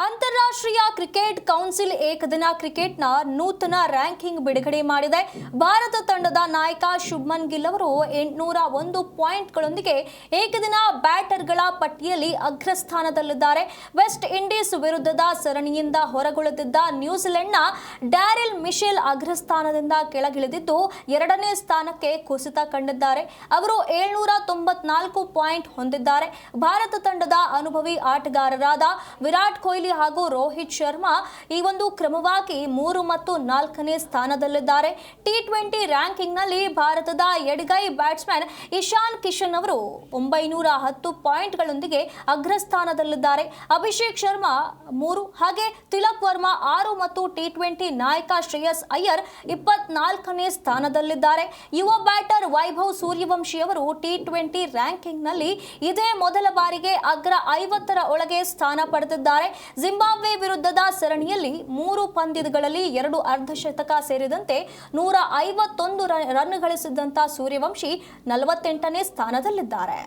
ಅಂತಾರಾಷ್ಟ್ರೀಯ cricket council ಏಕದಿನ ಕ್ರಿಕೆಟ್ನ ನೂತನ ರ್ಯಾಂಕಿಂಗ್ ಬಿಡುಗಡೆ ಮಾಡಿದೆ. ಭಾರತ ತಂಡದ ನಾಯಕ ಶುಭ್ಮನ್ ಗಿಲ್ ಅವರು 801 ಪಾಯಿಂಟ್ಗಳೊಂದಿಗೆ ಏಕದಿನ ಬ್ಯಾಟರ್ಗಳ ಪಟ್ಟಿಯಲ್ಲಿ ಅಗ್ರಸ್ಥಾನದಲ್ಲಿದ್ದಾರೆ. ವೆಸ್ಟ್ ಇಂಡೀಸ್ ವಿರುದ್ಧದ ಸರಣಿಯಿಂದ ಹೊರಗುಳಿದಿದ್ದ ನ್ಯೂಜಿಲೆಂಡ್ನ ಡ್ಯಾರಿಲ್ ಮಿಶೆಲ್ ಅಗ್ರಸ್ಥಾನದಿಂದ ಕೆಳಗಿಳಿದಿದ್ದು ಎರಡನೇ ಸ್ಥಾನಕ್ಕೆ ಕುಸಿತ ಕಂಡಿದ್ದಾರೆ. ಅವರು 794 ಪಾಯಿಂಟ್ ಹೊಂದಿದ್ದಾರೆ. ಭಾರತ ತಂಡದ ಅನುಭವಿ ಆಟಗಾರರಾದ ವಿರಾಟ್ ಕೊಹ್ಲಿ ಹಾಗೂ ರೋಹಿತ್ ಶರ್ಮಾ ಈ ಒಂದು ಕ್ರಮವಾಗಿ 3 ಮತ್ತು 4ನೇ ಸ್ಥಾನದಲ್ಲಿದ್ದಾರೆ. ಟಿ20 ರ್ಯಾಂಕಿಂಗ್ನಲ್ಲಿ ಭಾರತದ ಎಡಗೈ ಬ್ಯಾಟ್ಸ್ಮನ್ ಇಶಾನ್ ಕಿಶನ್ ಅವರು 910 ಪಾಯಿಂಟ್ಗಳೊಂದಿಗೆ ಅಗ್ರಸ್ಥಾನದಲ್ಲಿದ್ದಾರೆ. ಅಭಿಷೇಕ್ ಶರ್ಮಾ 3 ಹಾಗೆ ತಿಲಕ್ ವರ್ಮಾ 6 ಮತ್ತು ಟಿ20 ನಾಯಕ ಶ್ರೇಯಸ್ ಅಯ್ಯರ್ 24ನೇ ಸ್ಥಾನದಲ್ಲಿದ್ದಾರೆ. ಯುವ ಬ್ಯಾಟರ್ ವೈಭವ್ ಸೂರ್ಯವಂಶಿ ಅವರು ಟಿ20 ರ್ಯಾಂಕಿಂಗ್ನಲ್ಲಿ ಇದೇ ಮೊದಲ ಬಾರಿಗೆ ಅಗ್ರ 50ರ ಒಳಗೆ ಸ್ಥಾನ ಪಡೆದಿದ್ದಾರೆ. ಜಿಂಬಾಬ್ವೆ ವಿರುದ್ಧದ ಸರಣಿಯಲ್ಲಿ 3 ಪಂದ್ಯಗಳಲ್ಲಿ 2 ಅರ್ಧಶತಕ ಸೇರಿದಂತೆ 151 ರನ್ ಗಳಿಸಿದಂತ ಸೂರ್ಯವಂಶಿ 48ನೇ ಸ್ಥಾನದಲ್ಲಿದ್ದಾರೆ.